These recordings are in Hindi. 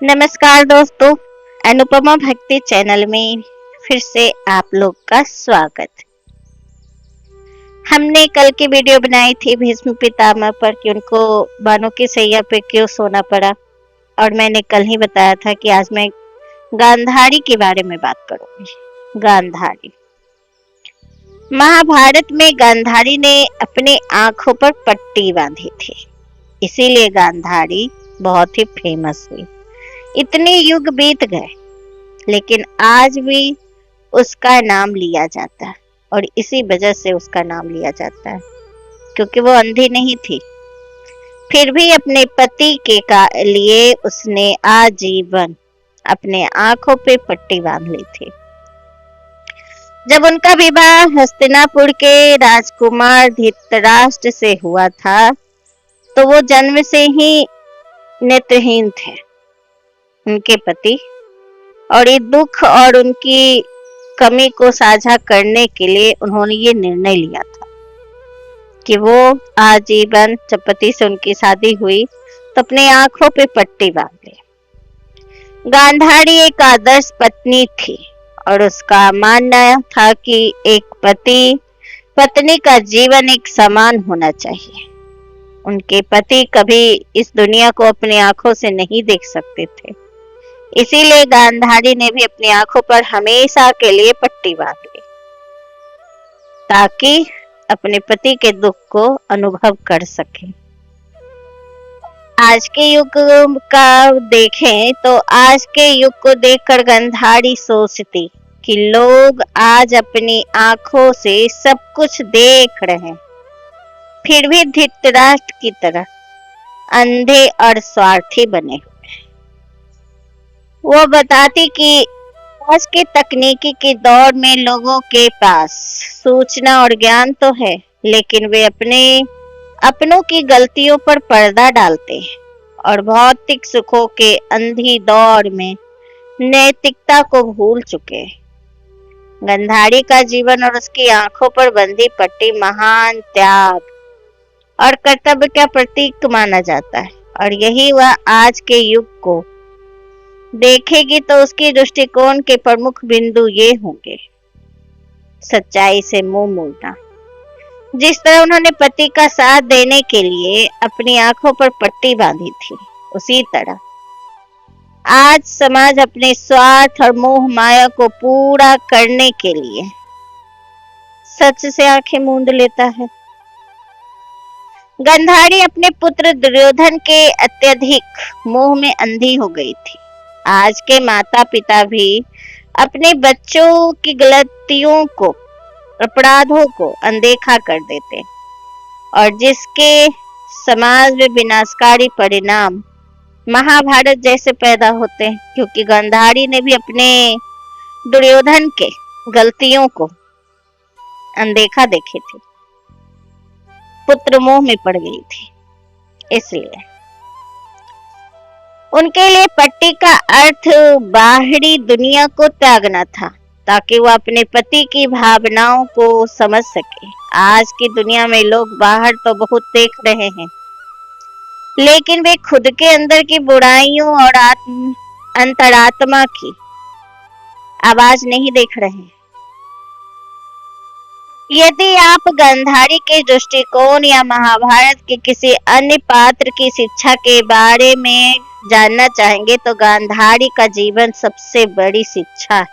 नमस्कार दोस्तों, अनुपमा भक्ति चैनल में फिर से आप लोग का स्वागत। हमने कल की वीडियो बनाई थी भीष्म पितामह पर कि उनको बानों की सैया पे क्यों सोना पड़ा, और मैंने कल ही बताया था कि आज मैं गांधारी के बारे में बात करूंगी। गांधारी महाभारत में गांधारी ने अपने आंखों पर पट्टी बांधी थी, इसीलिए गांधारी बहुत ही फेमस हुई। इतने युग बीत गए लेकिन आज भी उसका नाम लिया जाता है, और इसी वजह से उसका नाम लिया जाता है क्योंकि वो अंधी नहीं थी। फिर भी अपने पति के लिए उसने आजीवन अपने आंखों पे पट्टी बांध ली थी। जब उनका विवाह हस्तिनापुर के राजकुमार धृतराष्ट्र से हुआ था तो वो जन्म से ही नेत्रहीन थे उनके पति, और ये दुख और उनकी कमी को साझा करने के लिए उन्होंने ये निर्णय लिया था कि वो आजीवन, जब पति से उनकी शादी हुई तो अपने आंखों पे पट्टी बांध ली। गांधारी एक आदर्श पत्नी थी और उसका मानना था कि एक पति पत्नी का जीवन एक समान होना चाहिए। उनके पति कभी इस दुनिया को अपनी आंखों से नहीं देख सकते थे, इसीलिए गांधारी ने भी अपनी आंखों पर हमेशा के लिए पट्टी बांध ली ताकि अपने पति के दुख को अनुभव कर सके। आज के युग का देखें तो आज के युग को देखकर गांधारी सोचती कि लोग आज अपनी आंखों से सब कुछ देख रहे हैं, फिर भी धृतराष्ट्र की तरह अंधे और स्वार्थी बने हुए। वो बताती कि आज के तकनीकी के दौर में लोगों के पास सूचना और ज्ञान तो है, लेकिन वे अपनों की गलतियों पर पर्दा डालते हैं और भौतिक सुखों के अंधी दौड़ में नैतिकता को भूल चुके हैं। गांधारी का जीवन और उसकी आंखों पर बंधी पट्टी महान त्याग और कर्तव्य का प्रतीक माना जाता है, और यही वह आज के युग को देखेगी तो उसके दृष्टिकोण के प्रमुख बिंदु ये होंगे। सच्चाई से मुंह मोड़ना। जिस तरह उन्होंने पति का साथ देने के लिए अपनी आंखों पर पट्टी बांधी थी, उसी तरह आज समाज अपने स्वार्थ और मोह माया को पूरा करने के लिए सच से आंखें मूंद लेता है। गांधारी अपने पुत्र दुर्योधन के अत्यधिक मोह में अंधी हो गई थी। आज के माता पिता भी अपने बच्चों की गलतियों को, अपराधों को अनदेखा कर देते, और जिसके समाज में विनाशकारी परिणाम महाभारत जैसे पैदा होते हैं, क्योंकि गांधारी ने भी अपने दुर्योधन के गलतियों को अनदेखा देखे थे, पुत्र मोह में पड़ गई थी। इसलिए उनके लिए पट्टी का अर्थ बाहरी दुनिया को त्यागना था ताकि वो अपने पति की भावनाओं को समझ सके। आज की दुनिया में लोग बाहर तो बहुत देख रहे हैं, लेकिन वे खुद के अंदर की बुराइयों और अंतरात्मा की आवाज नहीं देख रहे हैं। यदि आप गांधारी के दृष्टिकोण या महाभारत के किसी अन्य पात्र की शिक्षा के बारे में जानना चाहेंगे तो गांधारी का जीवन सबसे बड़ी शिक्षा है।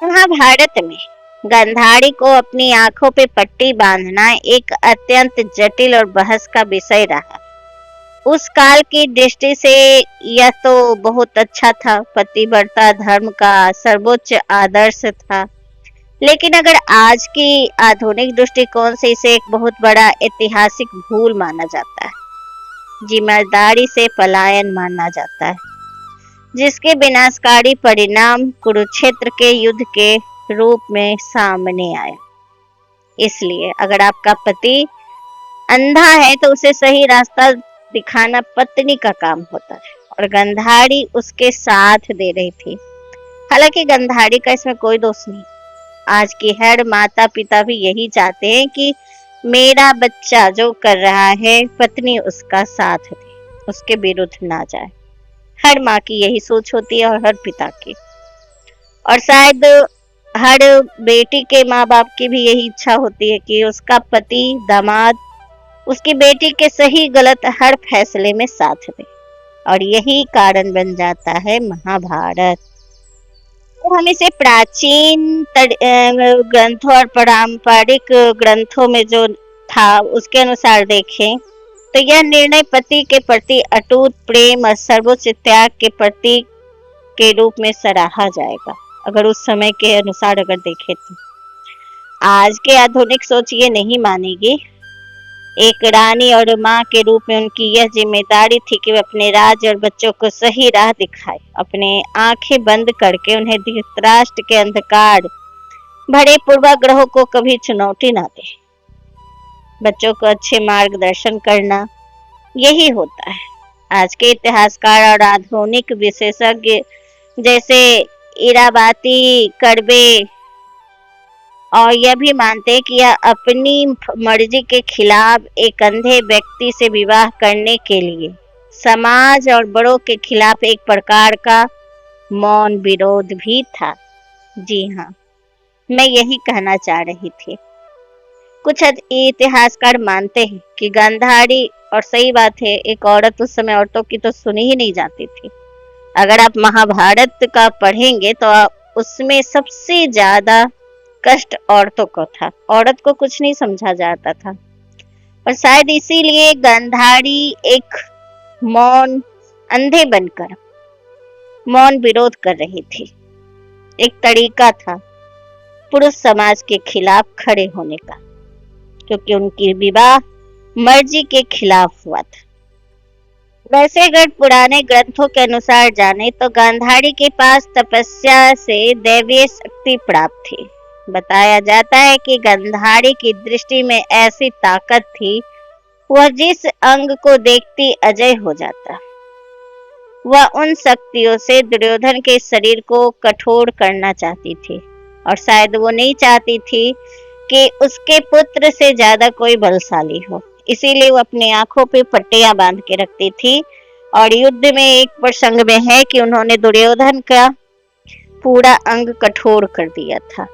महाभारत में गांधारी को अपनी आंखों पे पट्टी बांधना एक अत्यंत जटिल और बहस का विषय रहा। उस काल की दृष्टि से यह तो बहुत अच्छा था, पतिव्रता धर्म का सर्वोच्च आदर्श था, लेकिन अगर आज की आधुनिक दृष्टिकोण से इसे एक बहुत बड़ा ऐतिहासिक भूल माना जाता है, जिम्मेदारी से पलायन माना जाता है, जिसके विनाशकारी परिणाम कुरुक्षेत्र के युद्ध के रूप में सामने आया। इसलिए अगर आपका पति अंधा है तो उसे सही रास्ता दिखाना पत्नी का काम होता है, और गांधारी उसके साथ दे रही थी। हालांकि गांधारी का इसमें कोई दोष नहीं। आज की हर माता पिता भी यही चाहते हैं कि मेरा बच्चा जो कर रहा है पत्नी उसका साथ दे, उसके विरुद्ध ना जाए। हर माँ की यही सोच होती है और हर पिता की, और शायद हर बेटी के माँ बाप की भी यही इच्छा होती है कि उसका पति दामाद उसकी बेटी के सही गलत हर फैसले में साथ दे। और यही कारण बन जाता है महाभारत। तो हम इसे प्राचीन ग्रंथों और पारंपरिक ग्रंथों में जो था उसके अनुसार देखें तो यह निर्णय पति के प्रति अटूट प्रेम और सर्वोच्च त्याग के प्रतीक के रूप में सराहा जाएगा, अगर उस समय के अनुसार अगर देखें तो। आज के आधुनिक सोच ये नहीं मानेगी। एक रानी और माँ के रूप में उनकी यह जिम्मेदारी थी कि वे अपने राज्य और बच्चों को सही राह दिखाए, अपने आंखें बंद करके उन्हें धृतराष्ट्र के अंधकार भरे पूर्वाग्रहों को कभी चुनौती ना दे। बच्चों को अच्छे मार्गदर्शन करना यही होता है। आज के इतिहासकार और आधुनिक विशेषज्ञ जैसे इराबाती, कर्बे और यह भी मानते हैं कि यह अपनी मर्जी के खिलाफ एक अंधे व्यक्ति से विवाह करने के लिए समाज और बड़ों के खिलाफ एक प्रकार का मौन विरोध भी था। जी हाँ, मैं यही कहना चाह रही थी। कुछ इतिहासकार मानते हैं कि गांधारी, और सही बात है, एक औरत उस समय औरतों की तो सुनी ही नहीं जाती थी। अगर आप महाभारत का पढ़ेंगे तो उसमें सबसे ज्यादा कष्ट औरतों को था, औरत को कुछ नहीं समझा जाता था। और शायद इसीलिए गांधारी एक मौन अंधे बनकर मौन विरोध कर रही थी। एक तरीका था पुरुष समाज के खिलाफ खड़े होने का, क्योंकि उनकी विवाह मर्जी के खिलाफ हुआ था। वैसे अगर पुराने ग्रंथों के अनुसार जाने तो गांधारी के पास तपस्या से दैवीय शक्ति प्राप्त थी। बताया जाता है कि गांधारी की दृष्टि में ऐसी ताकत थी, वह जिस अंग को देखती अजय हो जाता। वह उन शक्तियों से दुर्योधन के शरीर को कठोर करना चाहती थी, और शायद वो नहीं चाहती थी कि उसके पुत्र से ज्यादा कोई बलशाली हो, इसीलिए वो अपनी आंखों पे पट्टियां बांध के रखती थी। और युद्ध में एक प्रसंग में है कि उन्होंने दुर्योधन का पूरा अंग कठोर कर दिया था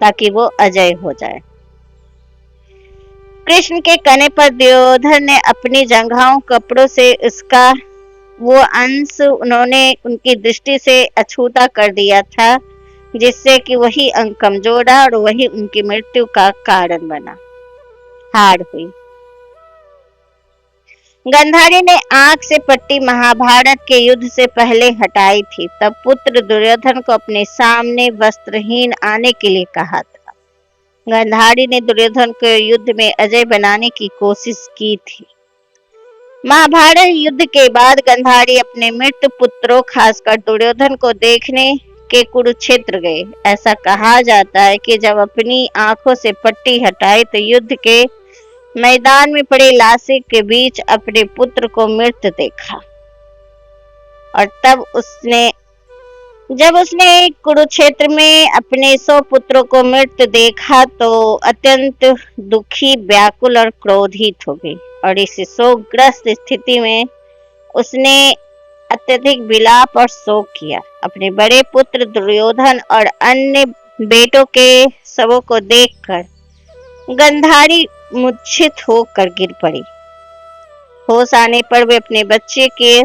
ताकि वो अजय हो जाए। कृष्ण के कहने पर दुर्योधन ने अपनी जंघाओं कपड़ों से उसका वो अंश उन्होंने उनकी दृष्टि से अछूता कर दिया था, जिससे कि वही अंग कमजोर रहा और वही उनकी मृत्यु का कारण बना। हार हुई। गांधारी ने आंख से पट्टी महाभारत के युद्ध से पहले हटाई थी। तब पुत्र दुर्योधन को अपने सामने वस्त्रहीन आने के लिए कहा था। गांधारी ने दुर्योधन को युद्ध में अजय बनाने की कोशिश की थी। महाभारत युद्ध के बाद गांधारी अपने मृत पुत्रों खासकर दुर्योधन को देखने के कुरुक्षेत्र गए। ऐसा कहा जाता है कि जब अपनी आंखों से पट्टी हटाई तो युद्ध के मैदान में पड़े लाशों के बीच अपने पुत्र को मृत देखा, और जब उसने कुरुक्षेत्र में अपने 100 पुत्रों को मृत देखा तो अत्यंत दुखी, व्याकुल और क्रोधित हो गई। और इस शोकग्रस्त स्थिति में उसने अत्यधिक विलाप और शोक किया। अपने बड़े पुत्र दुर्योधन और अन्य बेटों के शवों को देखकर गांधारी मूर्छित होकर गिर पड़ी। होश आने पर वे अपने बच्चे के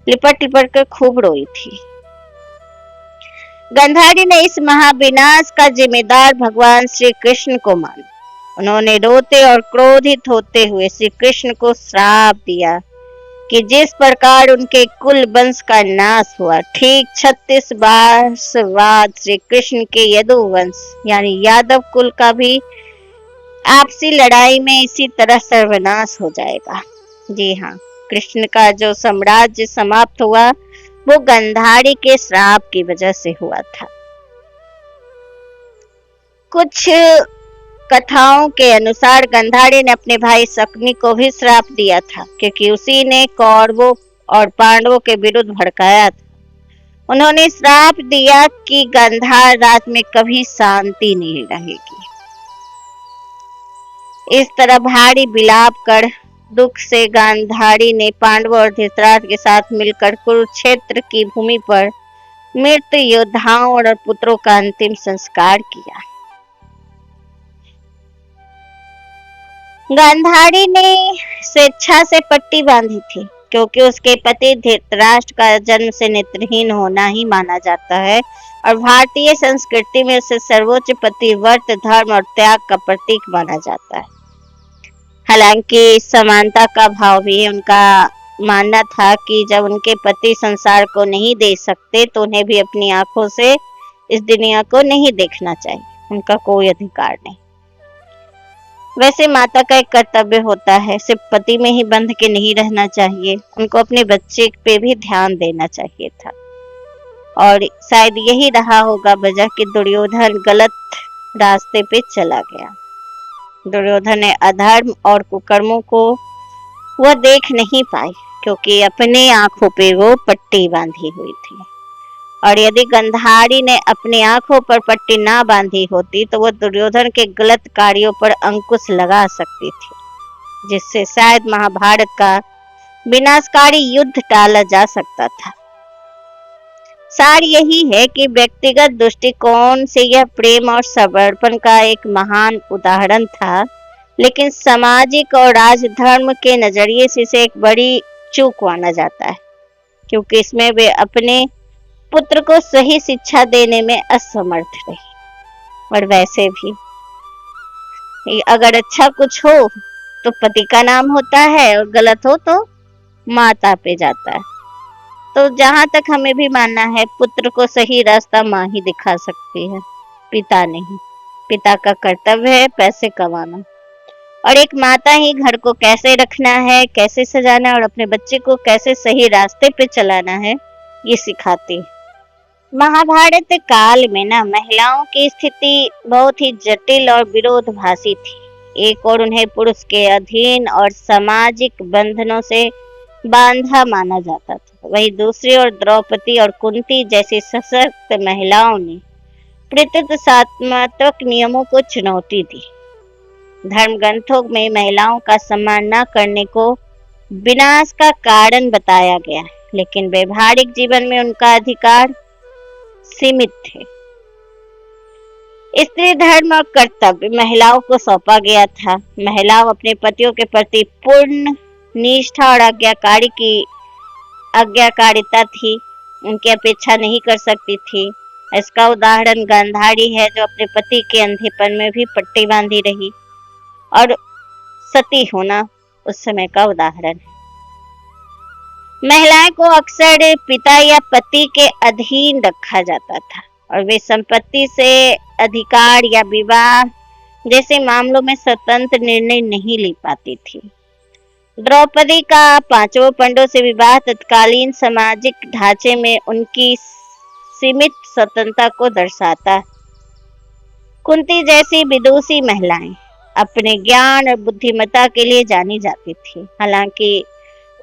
लिपट लिपट कर खूब रोई थी। गांधारी ने इस महाविनाश का जिम्मेदार भगवान श्री कृष्ण को माना। उन्होंने रोते और क्रोधित होते हुए श्री कृष्ण को श्राप दिया कि जिस प्रकार उनके कुल वंश का नाश हुआ, ठीक 36 वर्ष बाद श्री कृष्ण के यदुवंश यानी यादव कुल का भी आपसी लड़ाई में इसी तरह सर्वनाश हो जाएगा। जी हाँ, कृष्ण का जो साम्राज्य समाप्त हुआ वो गांधारी के श्राप की वजह से हुआ था। कुछ कथाओं के अनुसार गांधारी ने अपने भाई शकुनी को भी श्राप दिया था, क्योंकि उसी ने कौरवों और पांडवों के विरुद्ध भड़काया था। उन्होंने श्राप दिया कि गांधार रात में कभी शांति नहीं रहेगी। इस तरह भारी विलाप कर दुख से गांधारी ने पांडवों और धृतराष्ट्र के साथ मिलकर कुरुक्षेत्र की भूमि पर मृत योद्धाओं और पुत्रों का अंतिम संस्कार किया। गांधारी ने स्वेच्छा से पट्टी बांधी थी क्योंकि उसके पति धृतराष्ट्र का जन्म से नेत्रहीन होना ही माना जाता है और भारतीय संस्कृति में उसे सर्वोच्च पतिव्रत धर्म और त्याग का प्रतीक माना जाता है। हालांकि समानता का भाव भी उनका मानना था कि जब उनके पति संसार को नहीं देख सकते तो उन्हें भी अपनी आंखों से इस दुनिया को नहीं देखना चाहिए, उनका कोई अधिकार नहीं। वैसे माता का एक कर्तव्य होता है, सिर्फ पति में ही बंध के नहीं रहना चाहिए, उनको अपने बच्चे पे भी ध्यान देना चाहिए था। और शायद यही रहा होगा वजह कि दुर्योधन गलत रास्ते पे चला गया। दुर्योधन ने अधर्म और कुकर्मों को वह देख नहीं पाए क्योंकि अपने आंखों पे वो पट्टी बांधी हुई थी, और यदि गांधारी ने अपनी आंखों पर पट्टी ना बांधी होती तो वह दुर्योधन के गलत कार्यों पर अंकुश लगा सकती थी, जिससे शायद महाभारत का विनाशकारी युद्ध टाला जा सकता था। सार यही है कि व्यक्तिगत दृष्टिकोण से यह प्रेम और समर्पण का एक महान उदाहरण था, लेकिन सामाजिक और राजधर्म के नजरिए से इसे एक बड़ी चूक माना जाता है क्योंकि इसमें वे अपने पुत्र को सही शिक्षा देने में असमर्थ रही। और वैसे भी अगर अच्छा कुछ हो तो पति का नाम होता है और गलत हो तो माता पे जाता है। तो जहां तक हमें भी मानना है पुत्र को सही रास्ता माँ ही दिखा सकती है, पिता नहीं। पिता का कर्तव्य है पैसे कमाना और एक माता ही घर को कैसे रखना है, कैसे सजाना है और अपने बच्चे को कैसे सही रास्ते पे चलाना है ये सिखाती है। महाभारत काल में ना महिलाओं की स्थिति बहुत ही जटिल और विरोधाभासी थी। एक और उन्हें पुरुष के अधीन और सामाजिक बंधनों से बांधा माना जाता था, वही दूसरी ओर द्रौपदी और कुंती जैसी सशक्त महिलाओं ने पितृत्वात्मक नियमों को चुनौती दी। धर्म ग्रंथों में महिलाओं का सम्मान न करने को विनाश का कारण बताया गया, लेकिन व्यवहारिक जीवन में उनका अधिकार सीमित थे। स्त्री धर्म और कर्तव्य महिलाओं को सौंपा गया था। महिलाओं अपने पतियों के प्रति पूर्ण निष्ठा और आज्ञाकारिता थी, उनकी अपेक्षा नहीं कर सकती थी। इसका उदाहरण गांधारी है जो अपने पति के अंधेपन में भी पट्टी बांधी रही, और सती होना उस समय का उदाहरण है। महिलाएं को अक्सर पिता या पति के अधीन रखा जाता था और वे संपत्ति से अधिकार या विवाह जैसे मामलों में स्वतंत्र निर्णय नहीं ले पाती थी। द्रौपदी का पांचों पांडवों से विवाह तत्कालीन सामाजिक ढांचे में उनकी सीमित स्वतंत्रता को दर्शाता। कुंती जैसी विदुषी महिलाएं अपने ज्ञान और बुद्धिमत्ता के लिए जानी जाती थी। हालांकि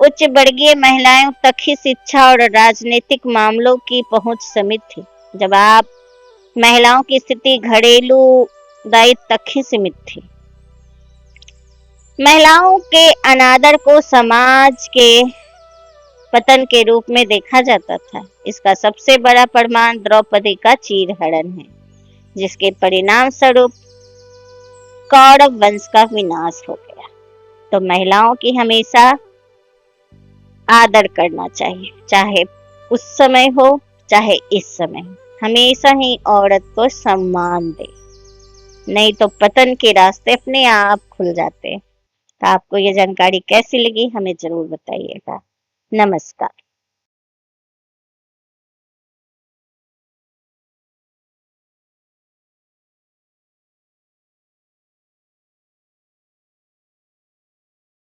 उच्च वर्गीय महिलाओं तक ही शिक्षा और राजनीतिक मामलों की पहुंच सीमित थी, जब आप महिलाओं की स्थिति घरेलू दायित्व तक ही सीमित थी। महिलाओं के अनादर को समाज के पतन के रूप में देखा जाता था। इसका सबसे बड़ा प्रमाण द्रौपदी का चीरहरण है, जिसके परिणाम स्वरूप कौरव वंश का विनाश हो गया। तो महिलाओं की हमेशा आदर करना चाहिए, चाहे उस समय हो चाहे इस समय, हमेशा ही औरत को सम्मान दे, नहीं तो पतन के रास्ते अपने आप खुल जाते हैं। तो आपको ये जानकारी कैसी लगी हमें जरूर बताइएगा। नमस्कार।